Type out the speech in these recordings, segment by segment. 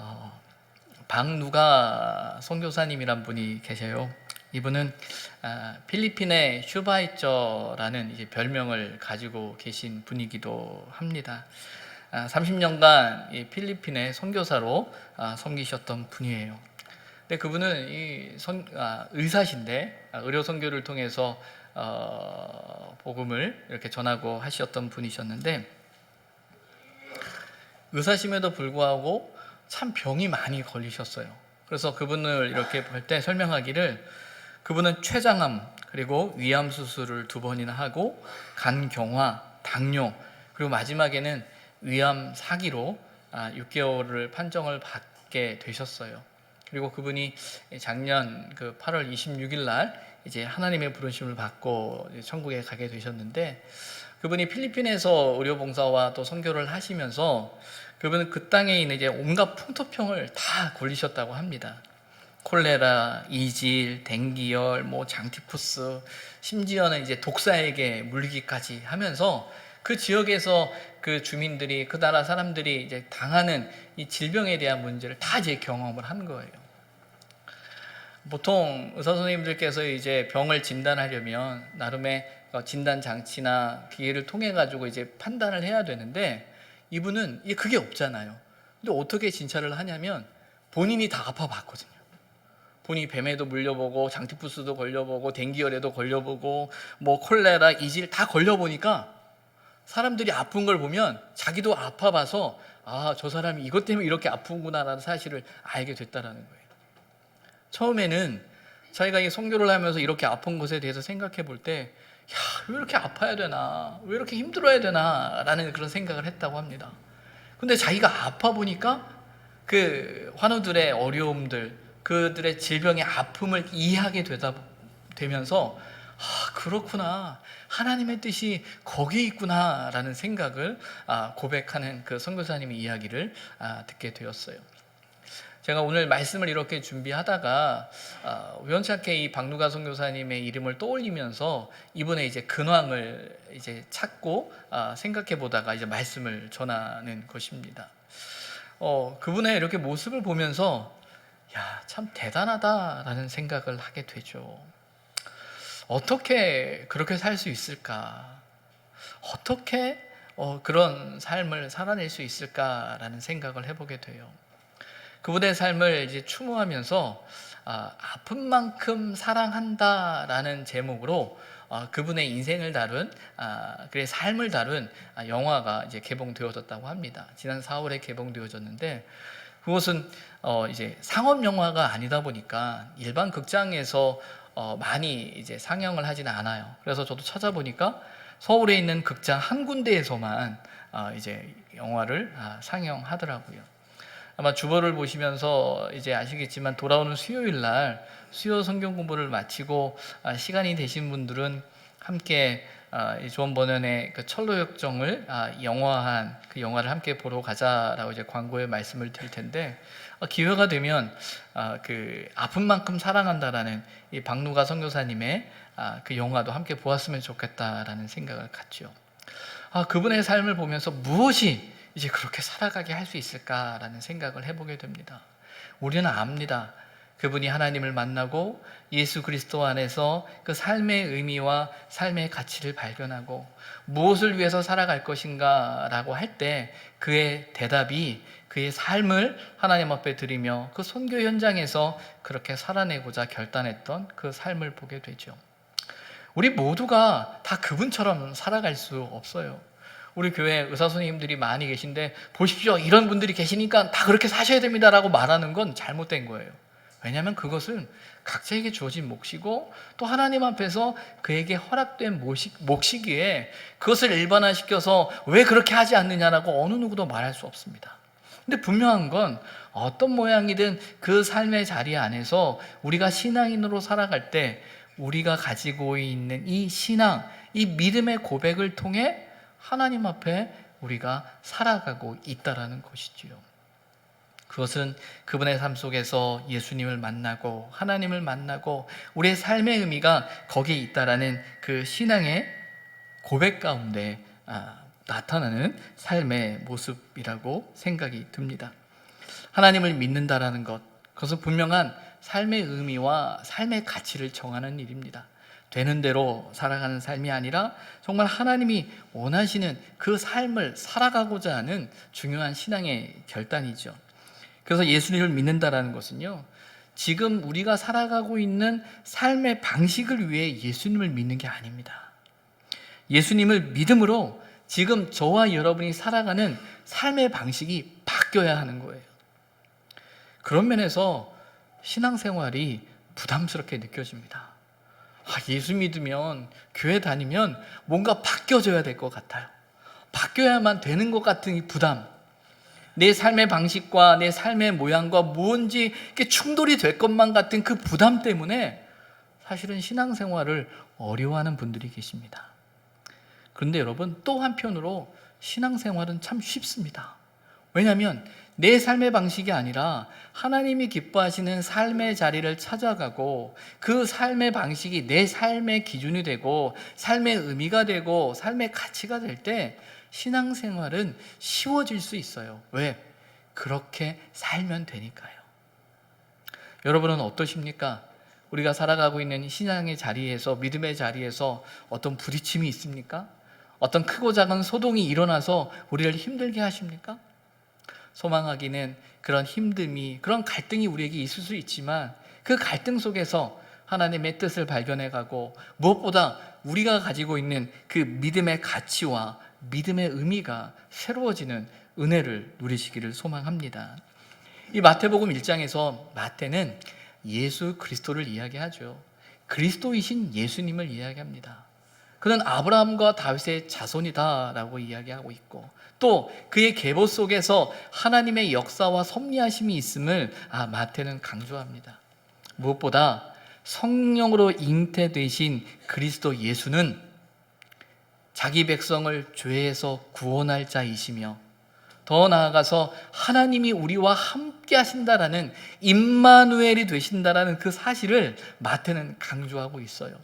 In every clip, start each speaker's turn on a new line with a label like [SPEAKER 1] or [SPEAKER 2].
[SPEAKER 1] 어, 박누가 선교사님이란 분이 계세요. 이분은 필리핀의 슈바이처라는 이제 별명을 가지고 계신 분이기도 합니다. 30년간 이 필리핀의 선교사로 섬기셨던 분이에요. 근데 그분은 의사신데 의료 선교를 통해서 복음을 이렇게 전하고 하셨던 분이셨는데, 의사심에도 불구하고 참 병이 많이 걸리셨어요. 그래서 그분을 이렇게 볼 때 설명하기를, 그분은 췌장암, 그리고 위암 수술을 2번이나 하고 간경화, 당뇨, 그리고 마지막에는 위암 4기로 6개월을 판정을 받게 되셨어요. 그리고 그분이 작년 8월 26일 날 이제 하나님의 부르심을 받고 천국에 가게 되셨는데, 그분이 필리핀에서 의료봉사와 또 선교를 하시면서 그분은 그 땅에 있는 이제 온갖 풍토병을 다 걸리셨다고 합니다. 콜레라, 이질, 댕기열, 장티푸스, 심지어는 이제 독사에게 물리기까지 하면서 그 지역에서 그 주민들이, 그 나라 사람들이 이제 당하는 이 질병에 대한 문제를 다 이제 경험을 한 거예요. 보통 의사 선생님들께서 이제 병을 진단하려면 나름의 진단 장치나 기계를 통해 가지고 이제 판단을 해야 되는데, 이분은 그게 없잖아요. 근데 어떻게 진찰을 하냐면 본인이 다 아파 봤거든요. 본인이 뱀에도 물려보고 장티푸스도 걸려보고 댕기열에도 걸려보고 콜레라, 이질 다 걸려보니까 사람들이 아픈 걸 보면 자기도 아파봐서 저 사람이 이것 때문에 이렇게 아픈구나라는 사실을 알게 됐다라는 거예요. 처음에는 자기가 이 선교를 하면서 이렇게 아픈 것에 대해서 생각해 볼 때, 왜 이렇게 아파야 되나, 왜 이렇게 힘들어야 되나 라는 그런 생각을 했다고 합니다. 근데 자기가 아파 보니까 그 환우들의 어려움들, 그들의 질병의 아픔을 이해하게 되면서 그렇구나, 하나님의 뜻이 거기에 있구나 라는 생각을 고백하는 그 선교사님의 이야기를 듣게 되었어요. 제가 오늘 말씀을 이렇게 준비하다가 우연찮게 이 박누가 선교사님의 이름을 떠올리면서 이분의 이제 근황을 이제 찾고 생각해 보다가 이제 말씀을 전하는 것입니다. 그분의 이렇게 모습을 보면서 참 대단하다라는 생각을 하게 되죠. 어떻게 그렇게 살 수 있을까? 어떻게 그런 삶을 살아낼 수 있을까라는 생각을 해보게 돼요. 그분의 삶을 이제 추모하면서 아픈 만큼 사랑한다라는 제목으로 그분의 인생을 다룬, 그의 삶을 다룬 영화가 이제 개봉되어졌다고 합니다. 지난 4월에 개봉되어졌는데, 그것은 이제 상업 영화가 아니다 보니까 일반 극장에서 많이 이제 상영을 하지는 않아요. 그래서 저도 찾아보니까 서울에 있는 극장 한 군데에서만 이제 영화를 상영하더라고요. 아마 주보를 보시면서 이제 아시겠지만 돌아오는 수요일 날 수요 성경 공부를 마치고 시간이 되신 분들은 함께 조원 번연의 그 철로역정을 영화한 그 영화를 함께 보러 가자라고 이제 광고에 말씀을 드릴 텐데, 기회가 되면 그 아픈 만큼 사랑한다라는 이 박누가 선교사님의 그 영화도 함께 보았으면 좋겠다라는 생각을 갖죠. 그분의 삶을 보면서 무엇이 이제 그렇게 살아가게 할 수 있을까라는 생각을 해보게 됩니다. 우리는 압니다. 그분이 하나님을 만나고 예수 그리스도 안에서 그 삶의 의미와 삶의 가치를 발견하고 무엇을 위해서 살아갈 것인가 라고 할 때 그의 대답이 그의 삶을 하나님 앞에 드리며 그 선교 현장에서 그렇게 살아내고자 결단했던 그 삶을 보게 되죠. 우리 모두가 다 그분처럼 살아갈 수 없어요. 우리 교회 의사 선생님들이 많이 계신데, 보십시오, 이런 분들이 계시니까 다 그렇게 사셔야 됩니다라고 말하는 건 잘못된 거예요. 왜냐하면 그것은 각자에게 주어진 몫이고 또 하나님 앞에서 그에게 허락된 몫이기에 그것을 일반화시켜서 왜 그렇게 하지 않느냐라고 어느 누구도 말할 수 없습니다. 근데 분명한 건 어떤 모양이든 그 삶의 자리 안에서 우리가 신앙인으로 살아갈 때 우리가 가지고 있는 이 신앙, 이 믿음의 고백을 통해 하나님 앞에 우리가 살아가고 있다라는 것이지요. 그것은 그분의 삶 속에서 예수님을 만나고 하나님을 만나고 우리의 삶의 의미가 거기에 있다라는 그 신앙의 고백 가운데 나타나는 삶의 모습이라고 생각이 듭니다. 하나님을 믿는다라는 것, 그것은 분명한 삶의 의미와 삶의 가치를 정하는 일입니다. 되는 대로 살아가는 삶이 아니라 정말 하나님이 원하시는 그 삶을 살아가고자 하는 중요한 신앙의 결단이죠. 그래서 예수님을 믿는다라는 것은요, 지금 우리가 살아가고 있는 삶의 방식을 위해 예수님을 믿는 게 아닙니다. 예수님을 믿음으로 지금 저와 여러분이 살아가는 삶의 방식이 바뀌어야 하는 거예요. 그런 면에서 신앙생활이 부담스럽게 느껴집니다. 예수 믿으면, 교회 다니면 뭔가 바뀌어져야 될 것 같아요. 바뀌어야만 되는 것 같은 이 부담, 내 삶의 방식과 내 삶의 모양과 뭔지 충돌이 될 것만 같은 그 부담 때문에 사실은 신앙생활을 어려워하는 분들이 계십니다. 그런데 여러분, 또 한편으로 신앙생활은 참 쉽습니다. 왜냐하면 내 삶의 방식이 아니라 하나님이 기뻐하시는 삶의 자리를 찾아가고 그 삶의 방식이 내 삶의 기준이 되고 삶의 의미가 되고 삶의 가치가 될 때 신앙생활은 쉬워질 수 있어요. 왜? 그렇게 살면 되니까요. 여러분은 어떠십니까? 우리가 살아가고 있는 신앙의 자리에서, 믿음의 자리에서 어떤 부딪힘이 있습니까? 어떤 크고 작은 소동이 일어나서 우리를 힘들게 하십니까? 소망하기는 그런 힘듦이, 그런 갈등이 우리에게 있을 수 있지만 그 갈등 속에서 하나님의 뜻을 발견해가고 무엇보다 우리가 가지고 있는 그 믿음의 가치와 믿음의 의미가 새로워지는 은혜를 누리시기를 소망합니다. 이 마태복음 1장에서 마태는 예수 그리스도를 이야기하죠. 그리스도이신 예수님을 이야기합니다. 그는 아브라함과 다윗의 자손이다라고 이야기하고 있고 또 그의 계보 속에서 하나님의 역사와 섭리하심이 있음을 마태는 강조합니다. 무엇보다 성령으로 잉태되신 그리스도 예수는 자기 백성을 죄에서 구원할 자이시며 더 나아가서 하나님이 우리와 함께 하신다라는 임마누엘이 되신다라는 그 사실을 마태는 강조하고 있어요.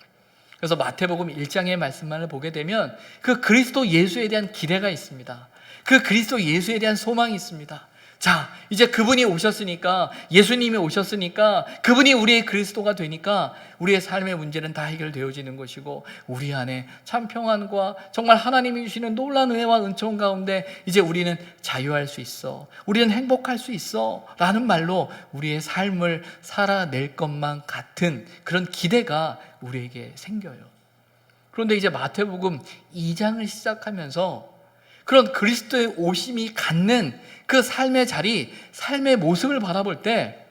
[SPEAKER 1] 그래서 마태복음 1장의 말씀만을 보게 되면 그 그리스도 예수에 대한 기대가 있습니다. 그 그리스도 예수에 대한 소망이 있습니다. 자, 이제 그분이 오셨으니까, 예수님이 오셨으니까, 그분이 우리의 그리스도가 되니까 우리의 삶의 문제는 다 해결되어지는 것이고 우리 안에 참 평안과 정말 하나님이 주시는 놀라운 은혜와 은총 가운데 이제 우리는 자유할 수 있어, 우리는 행복할 수 있어 라는 말로 우리의 삶을 살아낼 것만 같은 그런 기대가 우리에게 생겨요. 그런데 이제 마태복음 2장을 시작하면서 그런 그리스도의 오심이 갖는 그 삶의 자리, 삶의 모습을 바라볼 때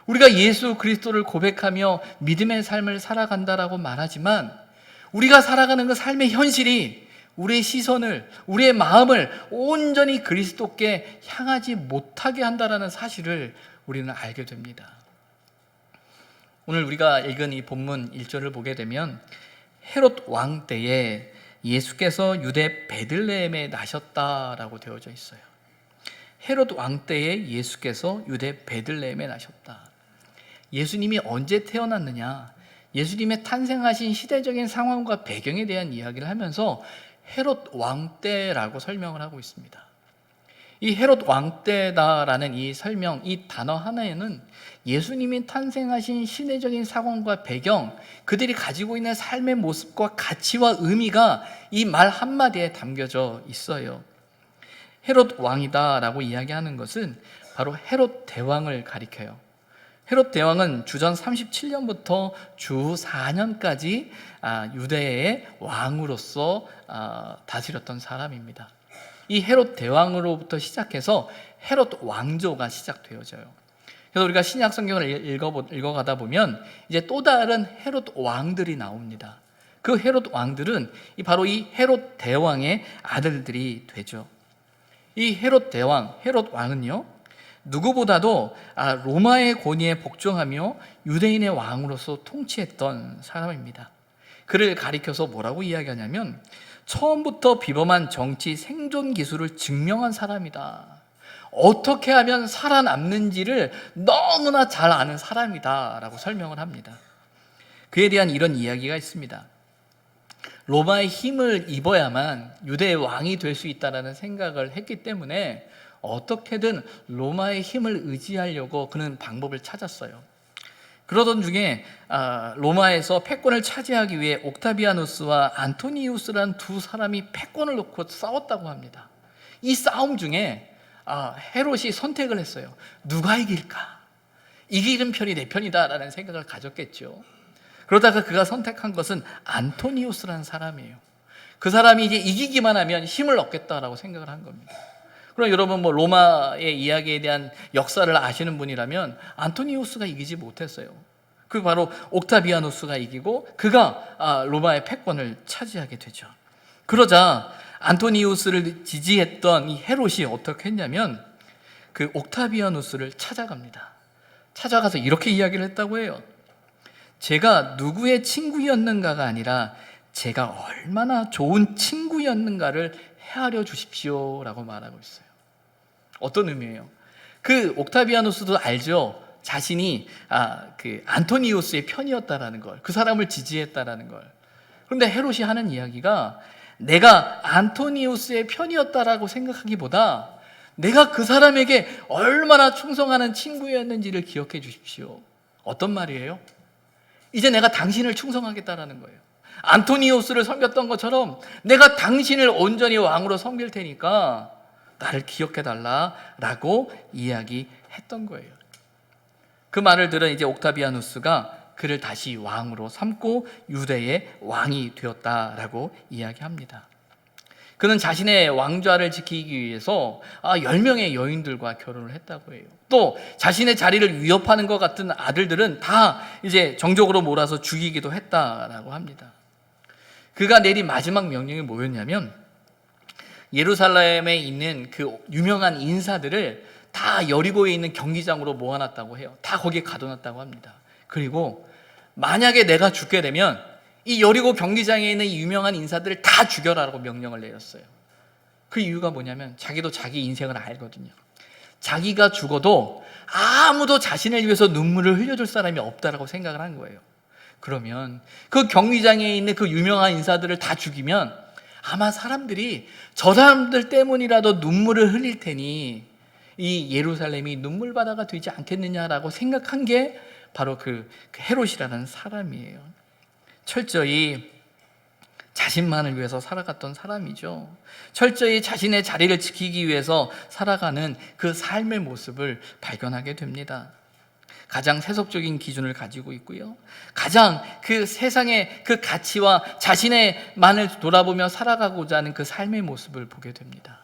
[SPEAKER 1] 우리가 예수 그리스도를 고백하며 믿음의 삶을 살아간다라고 말하지만 우리가 살아가는 그 삶의 현실이 우리의 시선을, 우리의 마음을 온전히 그리스도께 향하지 못하게 한다라는 사실을 우리는 알게 됩니다. 오늘 우리가 읽은 이 본문 1절을 보게 되면 헤롯 왕 때에 예수께서 유대 베들레헴에 나셨다라고 되어져 있어요. 헤롯 왕 때에 예수께서 유대 베들레헴에 나셨다. 예수님이 언제 태어났느냐, 예수님의 탄생하신 시대적인 상황과 배경에 대한 이야기를 하면서 헤롯 왕 때라고 설명을 하고 있습니다. 이 헤롯 왕 때다라는 이 설명, 이 단어 하나에는 예수님이 탄생하신 시대적인 상황과 배경, 그들이 가지고 있는 삶의 모습과 가치와 의미가 이 말 한마디에 담겨져 있어요. 헤롯 왕이다라고 이야기하는 것은 바로 헤롯 대왕을 가리켜요. 헤롯 대왕은 주전 37년부터 주 4년까지 유대의 왕으로서 다스렸던 사람입니다. 이 헤롯 대왕으로부터 시작해서 헤롯 왕조가 시작되어져요. 그래서 우리가 신약 성경을 읽어가다 보면 이제 또 다른 헤롯 왕들이 나옵니다. 그 헤롯 왕들은 바로 이 헤롯 대왕의 아들들이 되죠. 이 헤롯 대왕, 헤롯 왕은요, 누구보다도 로마의 권위에 복종하며 유대인의 왕으로서 통치했던 사람입니다. 그를 가리켜서 뭐라고 이야기하냐면 처음부터 비범한 정치 생존 기술을 증명한 사람이다. 어떻게 하면 살아남는지를 너무나 잘 아는 사람이다 라고 설명을 합니다. 그에 대한 이런 이야기가 있습니다. 로마의 힘을 입어야만 유대의 왕이 될 수 있다는 생각을 했기 때문에 어떻게든 로마의 힘을 의지하려고 그는 방법을 찾았어요. 그러던 중에 로마에서 패권을 차지하기 위해 옥타비아누스와 안토니우스라는 두 사람이 패권을 놓고 싸웠다고 합니다. 이 싸움 중에 헤롯이 선택을 했어요. 누가 이길까? 이기는 편이 내 편이다라는 생각을 가졌겠죠. 그러다가 그가 선택한 것은 안토니우스라는 사람이에요. 그 사람이 이제 이기기만 하면 힘을 얻겠다라고 생각을 한 겁니다. 그럼 여러분 로마의 이야기에 대한 역사를 아시는 분이라면 안토니우스가 이기지 못했어요. 그 바로 옥타비아누스가 이기고 그가 로마의 패권을 차지하게 되죠. 그러자 안토니우스를 지지했던 이 헤롯이 어떻게 했냐면 그 옥타비아누스를 찾아갑니다. 찾아가서 이렇게 이야기를 했다고 해요. 제가 누구의 친구였는가가 아니라 제가 얼마나 좋은 친구였는가를 헤아려 주십시오 라고 말하고 있어요. 어떤 의미예요? 그 옥타비아누스도 알죠. 자신이 그 안토니우스의 편이었다라는 걸, 그 사람을 지지했다라는 걸. 그런데 헤롯이 하는 이야기가 내가 안토니우스의 편이었다라고 생각하기보다 내가 그 사람에게 얼마나 충성하는 친구였는지를 기억해 주십시오. 어떤 말이에요? 이제 내가 당신을 충성하겠다라는 거예요. 안토니우스를 섬겼던 것처럼 내가 당신을 온전히 왕으로 섬길 테니까 나를 기억해달라라고 이야기했던 거예요. 그 말을 들은 이제 옥타비아누스가 그를 다시 왕으로 삼고 유대의 왕이 되었다라고 이야기합니다. 그는 자신의 왕좌를 지키기 위해서 10명의 여인들과 결혼을 했다고 해요. 또 자신의 자리를 위협하는 것 같은 아들들은 다 이제 정적으로 몰아서 죽이기도 했다라고 합니다. 그가 내린 마지막 명령이 뭐였냐면 예루살렘에 있는 그 유명한 인사들을 다 여리고에 있는 경기장으로 모아놨다고 해요. 다 거기에 가둬놨다고 합니다. 그리고 만약에 내가 죽게 되면 이 여리고 경기장에 있는 이 유명한 인사들을 다 죽여라라고 명령을 내렸어요. 그 이유가 뭐냐면 자기도 자기 인생을 알거든요. 자기가 죽어도 아무도 자신을 위해서 눈물을 흘려줄 사람이 없다라고 생각을 한 거예요. 그러면 그 경기장에 있는 그 유명한 인사들을 다 죽이면 아마 사람들이 저 사람들 때문이라도 눈물을 흘릴 테니 이 예루살렘이 눈물바다가 되지 않겠느냐라고 생각한 게 바로 그 헤롯이라는 사람이에요. 철저히 자신만을 위해서 살아갔던 사람이죠. 철저히 자신의 자리를 지키기 위해서 살아가는 그 삶의 모습을 발견하게 됩니다. 가장 세속적인 기준을 가지고 있고요. 가장 그 세상의 그 가치와 자신의만을 돌아보며 살아가고자 하는 그 삶의 모습을 보게 됩니다.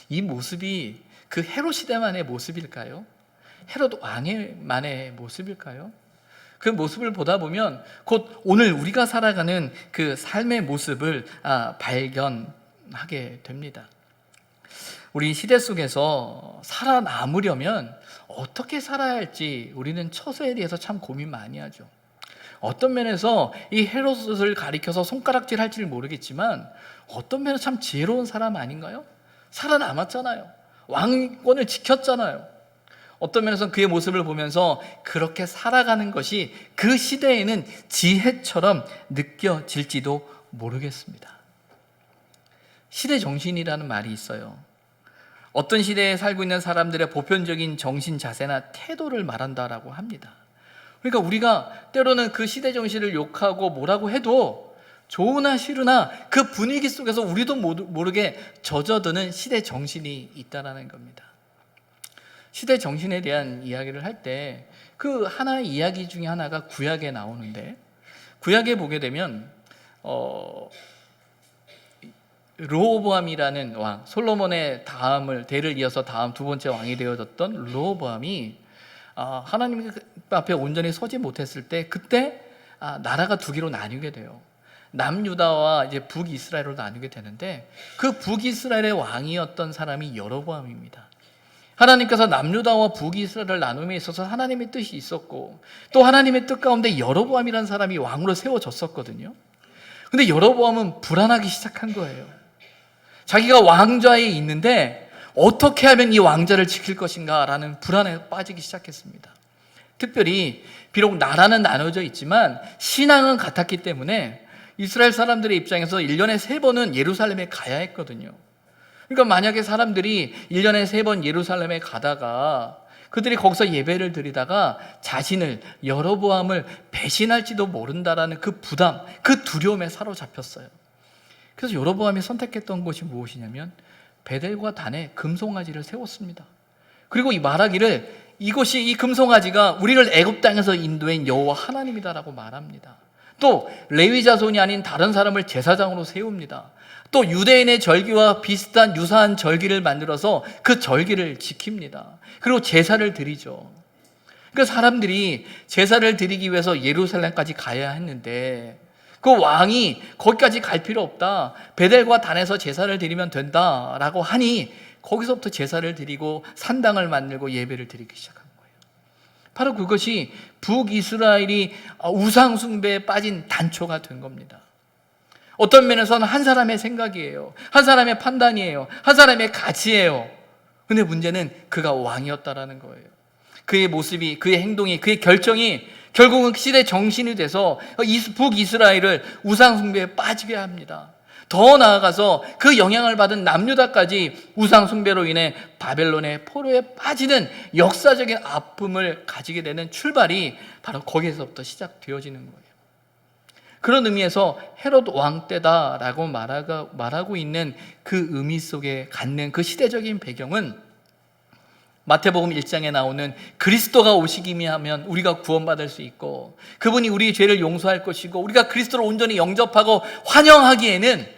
[SPEAKER 1] 이 모습이 그 헤롯 시대만의 모습일까요? 헤롯 왕의만의 모습일까요? 그 모습을 보다 보면 곧 오늘 우리가 살아가는 그 삶의 모습을 발견하게 됩니다. 우리 시대 속에서 살아남으려면 어떻게 살아야 할지 우리는 처소에 대해서 참 고민 많이 하죠. 어떤 면에서 이 헤롯을 가리켜서 손가락질 할지를 모르겠지만 어떤 면에서 참 지혜로운 사람 아닌가요? 살아남았잖아요. 왕권을 지켰잖아요. 어떤 면에서 그의 모습을 보면서 그렇게 살아가는 것이 그 시대에는 지혜처럼 느껴질지도 모르겠습니다. 시대 정신이라는 말이 있어요. 어떤 시대에 살고 있는 사람들의 보편적인 정신 자세나 태도를 말한다라고 합니다. 그러니까 우리가 때로는 그 시대 정신을 욕하고 뭐라고 해도 좋으나 싫으나 그 분위기 속에서 우리도 모르게 젖어드는 시대 정신이 있다는 겁니다. 시대 정신에 대한 이야기를 할 때 그 하나의 이야기 중에 하나가 구약에 나오는데, 구약에 보게 되면 르호보암이라는 왕, 솔로몬의 대를 이어서 다음 두 번째 왕이 되어졌던 르호보암이 하나님 앞에 온전히 서지 못했을 때 그때 나라가 두 개로 나뉘게 돼요. 남유다와 이제 북이스라엘로 나뉘게 되는데 그 북이스라엘의 왕이었던 사람이 여로보암입니다. 하나님께서 남유다와 북이스라엘을 나눔에 있어서 하나님의 뜻이 있었고 또 하나님의 뜻 가운데 여로보암이라는 사람이 왕으로 세워졌었거든요. 근데 여로보암은 불안하기 시작한 거예요. 자기가 왕좌에 있는데 어떻게 하면 이 왕좌를 지킬 것인가 라는 불안에 빠지기 시작했습니다. 특별히 비록 나라는 나눠져 있지만 신앙은 같았기 때문에 이스라엘 사람들의 입장에서 1년에 3번은 예루살렘에 가야 했거든요. 그러니까 만약에 사람들이 1년에 3번 예루살렘에 가다가 그들이 거기서 예배를 드리다가 자신을, 여로보암을 배신할지도 모른다라는 그 부담, 그 두려움에 사로잡혔어요. 그래서 여로보암이 선택했던 것이 무엇이냐면 베델과 단에 금송아지를 세웠습니다. 그리고 이 말하기를 이것이, 이 금송아지가 우리를 애굽 땅에서 인도한 여호와 하나님이다라고 말합니다. 또 레위 자손이 아닌 다른 사람을 제사장으로 세웁니다. 또 유대인의 절기와 비슷한 유사한 절기를 만들어서 그 절기를 지킵니다. 그리고 제사를 드리죠. 그러니까 사람들이 제사를 드리기 위해서 예루살렘까지 가야 했는데 그 왕이 거기까지 갈 필요 없다, 베델과 단에서 제사를 드리면 된다라고 하니 거기서부터 제사를 드리고 산당을 만들고 예배를 드리기 시작한 거예요. 바로 그것이 북이스라엘이 우상 숭배에 빠진 단초가 된 겁니다. 어떤 면에서는 한 사람의 생각이에요, 한 사람의 판단이에요, 한 사람의 가치예요. 근데 문제는 그가 왕이었다라는 거예요. 그의 모습이, 그의 행동이, 그의 결정이 결국은 시대 정신이 돼서 북이스라엘을 우상 숭배에 빠지게 합니다. 더 나아가서 그 영향을 받은 남유다까지 우상 숭배로 인해 바벨론의 포로에 빠지는 역사적인 아픔을 가지게 되는 출발이 바로 거기에서부터 시작되어지는 거예요. 그런 의미에서 헤롯 왕 때다라고 말하고 있는 그 의미 속에 갖는 그 시대적인 배경은 마태복음 1장에 나오는 그리스도가 오시기만 하면 우리가 구원받을 수 있고 그분이 우리의 죄를 용서할 것이고 우리가 그리스도를 온전히 영접하고 환영하기에는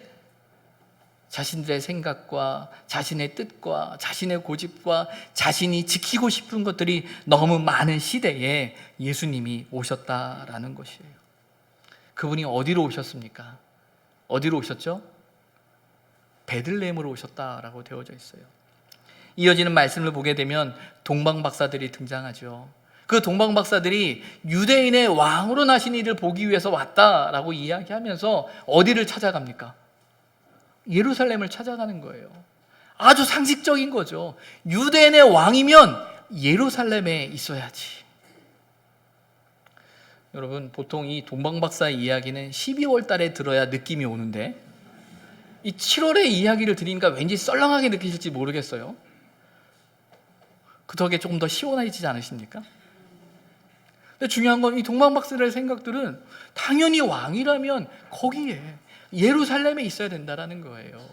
[SPEAKER 1] 자신들의 생각과 자신의 뜻과 자신의 고집과 자신이 지키고 싶은 것들이 너무 많은 시대에 예수님이 오셨다라는 것이에요. 그분이 어디로 오셨습니까? 어디로 오셨죠? 베들레헴으로 오셨다라고 되어져 있어요. 이어지는 말씀을 보게 되면 동방박사들이 등장하죠. 그 동방박사들이 유대인의 왕으로 나신 이를 보기 위해서 왔다라고 이야기하면서 어디를 찾아갑니까? 예루살렘을 찾아가는 거예요. 아주 상식적인 거죠. 유대인의 왕이면 예루살렘에 있어야지. 여러분, 보통 이 동방박사의 이야기는 12월 달에 들어야 느낌이 오는데 이 7월의 이야기를 들으니까 왠지 썰렁하게 느끼실지 모르겠어요. 그 덕에 조금 더 시원해지지 않으십니까? 근데 중요한 건 이 동방박사들의 생각들은 당연히 왕이라면 거기에 예루살렘에 있어야 된다는 거예요.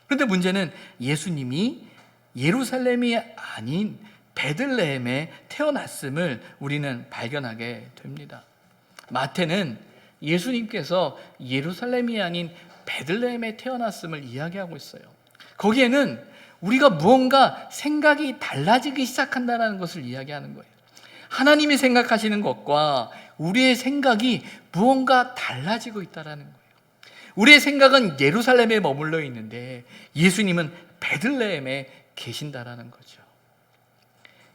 [SPEAKER 1] 그런데 문제는 예수님이 예루살렘이 아닌 베들레헴에 태어났음을 우리는 발견하게 됩니다. 마태는 예수님께서 예루살렘이 아닌 베들레헴에 태어났음을 이야기하고 있어요. 거기에는 우리가 무언가 생각이 달라지기 시작한다는 것을 이야기하는 거예요. 하나님이 생각하시는 것과 우리의 생각이 무언가 달라지고 있다는 거예요. 우리의 생각은 예루살렘에 머물러 있는데 예수님은 베들레헴에 계신다라는 거죠.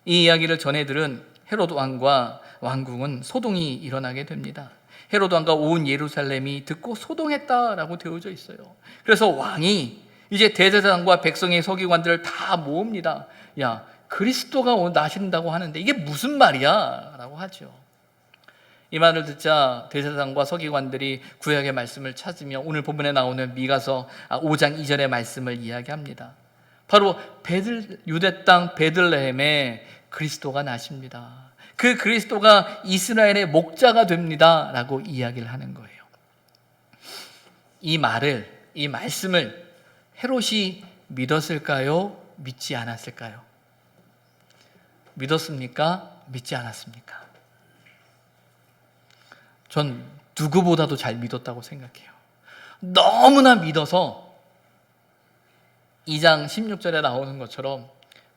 [SPEAKER 1] 이 이야기를 전해 들은 헤롯 왕과 왕궁은 소동이 일어나게 됩니다. 헤롯 왕과 온 예루살렘이 듣고 소동했다라고 되어져 있어요. 그래서 왕이 이제 대제사장과 백성의 서기관들을 다 모읍니다. 야, 그리스도가 나신다고 하는데 이게 무슨 말이야? 라고 하죠. 이 말을 듣자 대제사장과 서기관들이 구약의 말씀을 찾으며 오늘 본문에 나오는 미가서 5장 2절의 말씀을 이야기합니다. 바로 유대 땅 베들레헴에 그리스도가 나십니다. 그 그리스도가 이스라엘의 목자가 됩니다 라고 이야기를 하는 거예요. 이 말씀을 헤롯이 믿었을까요? 믿지 않았을까요? 믿었습니까? 믿지 않았습니까? 전 누구보다도 잘 믿었다고 생각해요. 너무나 믿어서 2장 16절에 나오는 것처럼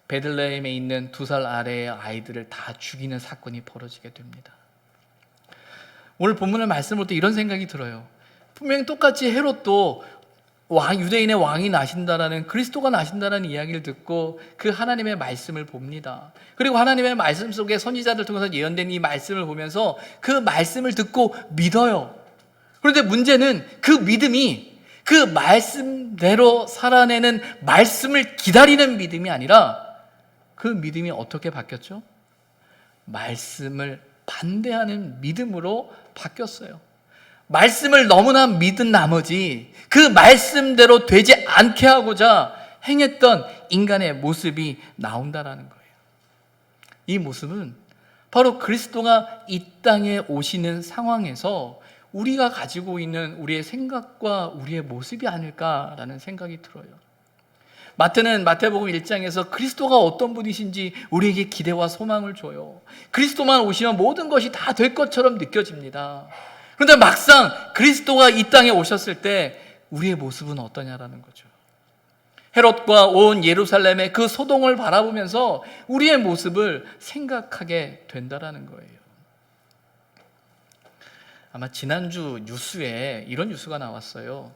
[SPEAKER 1] 베들레헴에 있는 2살 아래의 아이들을 다 죽이는 사건이 벌어지게 됩니다. 오늘 본문을 말씀을 볼 때 이런 생각이 들어요. 분명히 똑같이 헤롯도 유대인의 왕이 나신다라는, 그리스도가 나신다라는 이야기를 듣고 그 하나님의 말씀을 봅니다. 그리고 하나님의 말씀 속에 선지자들 통해서 예언된 이 말씀을 보면서 그 말씀을 듣고 믿어요. 그런데 문제는 그 믿음이 그 말씀대로 살아내는, 말씀을 기다리는 믿음이 아니라 그 믿음이 어떻게 바뀌었죠? 말씀을 반대하는 믿음으로 바뀌었어요. 말씀을 너무나 믿은 나머지 그 말씀대로 되지 않게 하고자 행했던 인간의 모습이 나온다라는 거예요. 이 모습은 바로 그리스도가 이 땅에 오시는 상황에서 우리가 가지고 있는 우리의 생각과 우리의 모습이 아닐까라는 생각이 들어요. 마태는 마태복음 1장에서 그리스도가 어떤 분이신지 우리에게 기대와 소망을 줘요. 그리스도만 오시면 모든 것이 다 될 것처럼 느껴집니다. 그런데 막상 그리스도가 이 땅에 오셨을 때 우리의 모습은 어떠냐라는 거죠. 헤롯과 온 예루살렘의 그 소동을 바라보면서 우리의 모습을 생각하게 된다라는 거예요. 아마 지난주 뉴스에 이런 뉴스가 나왔어요.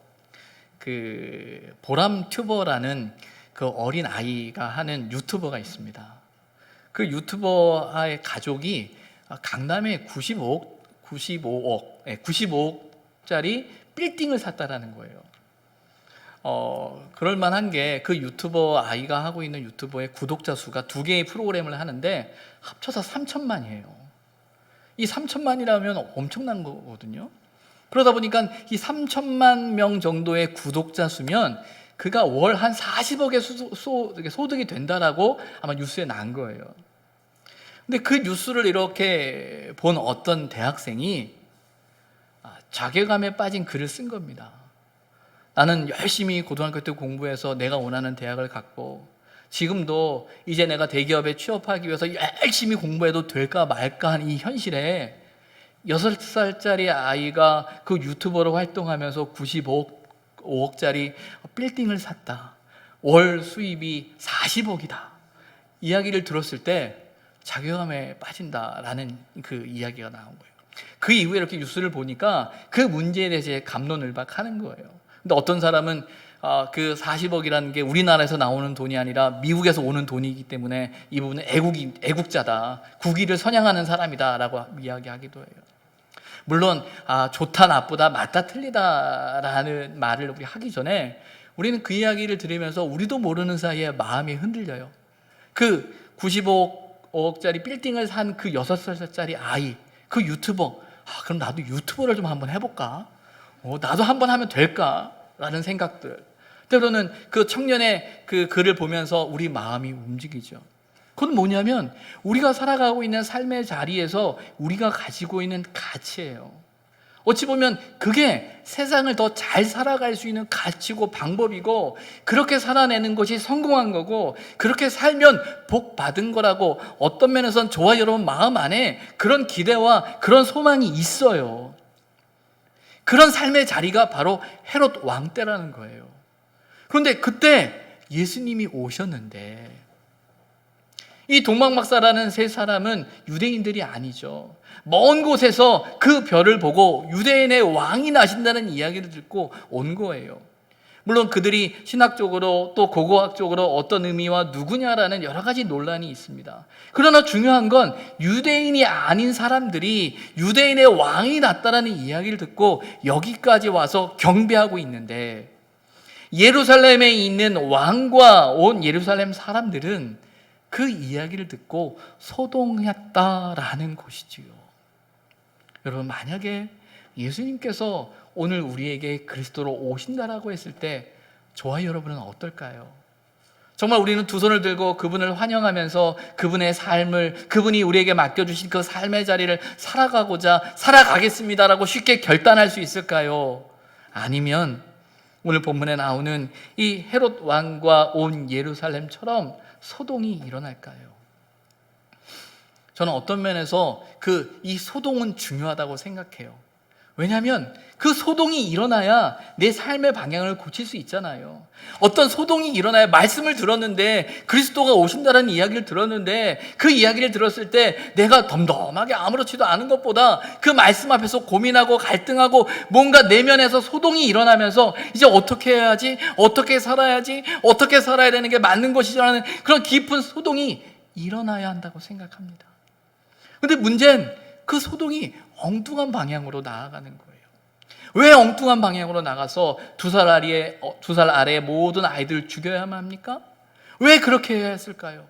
[SPEAKER 1] 그 보람 튜버라는 그 어린 아이가 하는 유튜버가 있습니다. 그 유튜버의 가족이 강남에 95억짜리 빌딩을 샀다라는 거예요. 그럴 만한 게 그 유튜버 아이가 하고 있는 유튜버의 구독자 수가 2개의 프로그램을 하는데 합쳐서 3천만이에요. 이 3천만이라면 엄청난 거거든요. 그러다 보니까 이 3천만 명 정도의 구독자 수면 그가 월 한 40억의 소득이 된다라고 아마 뉴스에 난 거예요. 근데 그 뉴스를 이렇게 본 어떤 대학생이 자괴감에 빠진 글을 쓴 겁니다. 나는 열심히 고등학교 때 공부해서 내가 원하는 대학을 갔고 지금도 이제 내가 대기업에 취업하기 위해서 열심히 공부해도 될까 말까 한 이 현실에 6살짜리 아이가 그 유튜버로 활동하면서 95억짜리 빌딩을 샀다. 월 수입이 40억이다. 이야기를 들었을 때 자괴감에 빠진다라는 그 이야기가 나온 거예요. 그 이후에 이렇게 뉴스를 보니까 그 문제에 대해서 갑론을박하는 거예요. 근데 어떤 사람은 그 40억이라는 게 우리나라에서 나오는 돈이 아니라 미국에서 오는 돈이기 때문에 이 부분은 애국자다. 국위를 선양하는 사람이다라고 이야기하기도 해요. 물론 좋다 나쁘다 맞다 틀리다라는 말을 우리 하기 전에 우리는 그 이야기를 들으면서 우리도 모르는 사이에 마음이 흔들려요. 그 95억짜리 빌딩을 산 그 6살짜리 아이, 그 유튜버, 그럼 나도 유튜버를 좀 한번 해볼까? 나도 한번 하면 될까? 라는 생각들. 때로는 그 청년의 그 글을 보면서 우리 마음이 움직이죠. 그건 뭐냐면 우리가 살아가고 있는 삶의 자리에서 우리가 가지고 있는 가치예요. 어찌 보면 그게 세상을 더 잘 살아갈 수 있는 가치고 방법이고 그렇게 살아내는 것이 성공한 거고 그렇게 살면 복 받은 거라고 어떤 면에서는 저와 여러분 마음 안에 그런 기대와 그런 소망이 있어요. 그런 삶의 자리가 바로 헤롯 왕 때라는 거예요. 그런데 그때 예수님이 오셨는데 이 동방박사라는 세 사람은 유대인들이 아니죠. 먼 곳에서 그 별을 보고 유대인의 왕이 나신다는 이야기를 듣고 온 거예요. 물론 그들이 신학적으로 또 고고학적으로 어떤 의미와 누구냐라는 여러 가지 논란이 있습니다. 그러나 중요한 건 유대인이 아닌 사람들이 유대인의 왕이 났다는 이야기를 듣고 여기까지 와서 경배하고 있는데 예루살렘에 있는 왕과 온 예루살렘 사람들은 그 이야기를 듣고 소동했다라는 것이지요. 여러분, 만약에 예수님께서 오늘 우리에게 그리스도로 오신다라고 했을 때 저와 여러분은 어떨까요? 정말 우리는 두 손을 들고 그분을 환영하면서 그분의 삶을, 그분이 우리에게 맡겨주신 그 삶의 자리를 살아가겠습니다라고 쉽게 결단할 수 있을까요? 아니면 오늘 본문에 나오는 이 헤롯 왕과 온 예루살렘처럼 소동이 일어날까요? 저는 어떤 면에서 이 소동은 중요하다고 생각해요. 왜냐하면 그 소동이 일어나야 내 삶의 방향을 고칠 수 있잖아요. 어떤 소동이 일어나야 말씀을 들었는데 그리스도가 오신다는 이야기를 들었는데 그 이야기를 들었을 때 내가 덤덤하게 아무렇지도 않은 것보다 그 말씀 앞에서 고민하고 갈등하고 뭔가 내면에서 소동이 일어나면서 이제 어떻게 해야지? 어떻게 살아야지? 어떻게 살아야 되는 게 맞는 것이라는 그런 깊은 소동이 일어나야 한다고 생각합니다. 그런데 문제는 그 소동이 엉뚱한 방향으로 나아가는 거예요. 왜 엉뚱한 방향으로 나가서 2살 아래의 모든 아이들을 죽여야만 합니까? 왜 그렇게 해야 했을까요?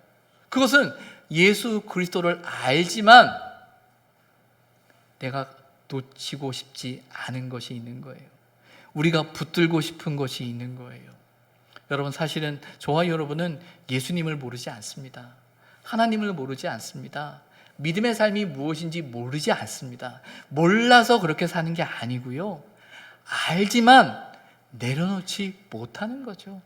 [SPEAKER 1] 그것은 예수 그리스도를 알지만 내가 놓치고 싶지 않은 것이 있는 거예요. 우리가 붙들고 싶은 것이 있는 거예요. 여러분, 사실은 저와 여러분은 예수님을 모르지 않습니다. 하나님을 모르지 않습니다. 믿음의 삶이 무엇인지 모르지 않습니다. 몰라서 그렇게 사는 게 아니고요, 알지만 내려놓지 못하는 거죠.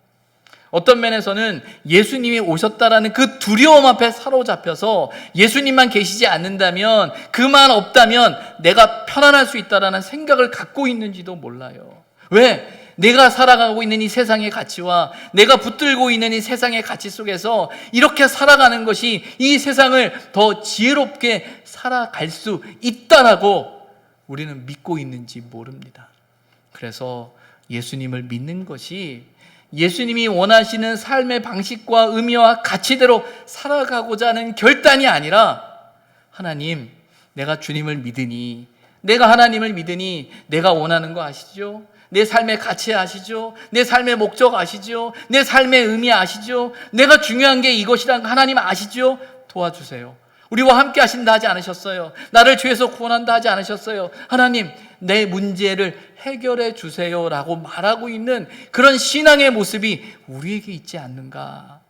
[SPEAKER 1] 어떤 면에서는 예수님이 오셨다라는 그 두려움 앞에 사로잡혀서 예수님만 계시지 않는다면, 그만 없다면 내가 편안할 수 있다라는 생각을 갖고 있는지도 몰라요. 왜? 내가 살아가고 있는 이 세상의 가치와 내가 붙들고 있는 이 세상의 가치 속에서 이렇게 살아가는 것이 이 세상을 더 지혜롭게 살아갈 수 있다라고 우리는 믿고 있는지 모릅니다. 그래서 예수님을 믿는 것이 예수님이 원하시는 삶의 방식과 의미와 가치대로 살아가고자 하는 결단이 아니라, 하나님, 내가 주님을 믿으니, 내가 하나님을 믿으니 내가 원하는 거 아시죠? 내 삶의 가치 아시죠? 내 삶의 목적 아시죠? 내 삶의 의미 아시죠? 내가 중요한 게 이것이란 하나님 아시죠? 도와주세요. 우리와 함께 하신다 하지 않으셨어요? 나를 죄에서 구원한다 하지 않으셨어요? 하나님, 내 문제를 해결해 주세요 라고 말하고 있는 그런 신앙의 모습이 우리에게 있지 않는가?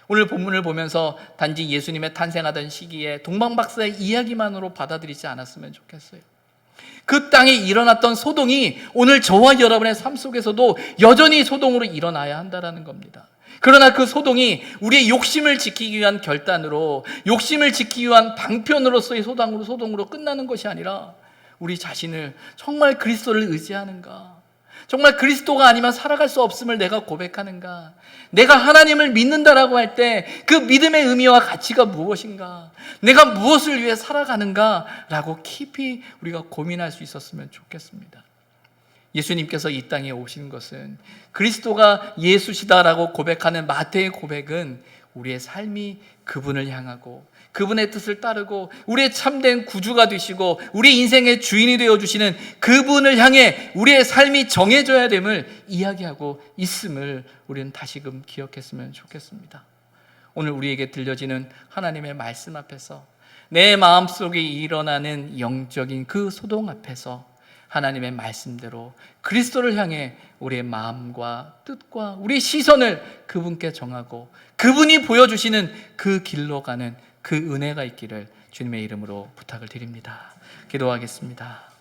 [SPEAKER 1] 오늘 본문을 보면서 단지 예수님의 탄생하던 시기에 동방박사의 이야기만으로 받아들이지 않았으면 좋겠어요. 그 땅에 일어났던 소동이 오늘 저와 여러분의 삶 속에서도 여전히 소동으로 일어나야 한다는 겁니다. 그러나 그 소동이 우리의 욕심을 지키기 위한 결단으로, 욕심을 지키기 위한 방편으로서의 소동으로 끝나는 것이 아니라, 우리 자신을 정말 그리스도를 의지하는가, 정말 그리스도가 아니면 살아갈 수 없음을 내가 고백하는가, 내가 하나님을 믿는다라고 할 때 그 믿음의 의미와 가치가 무엇인가, 내가 무엇을 위해 살아가는가 라고 깊이 우리가 고민할 수 있었으면 좋겠습니다. 예수님께서 이 땅에 오신 것은, 그리스도가 예수시다라고 고백하는 마태의 고백은 우리의 삶이 그분을 향하고 그분의 뜻을 따르고 우리의 참된 구주가 되시고 우리 인생의 주인이 되어주시는 그분을 향해 우리의 삶이 정해져야 됨을 이야기하고 있음을 우리는 다시금 기억했으면 좋겠습니다. 오늘 우리에게 들려지는 하나님의 말씀 앞에서, 내 마음속에 일어나는 영적인 그 소동 앞에서 하나님의 말씀대로 그리스도를 향해 우리의 마음과 뜻과 우리의 시선을 그분께 정하고 그분이 보여주시는 그 길로 가는 그 은혜가 있기를 주님의 이름으로 부탁을 드립니다. 기도하겠습니다.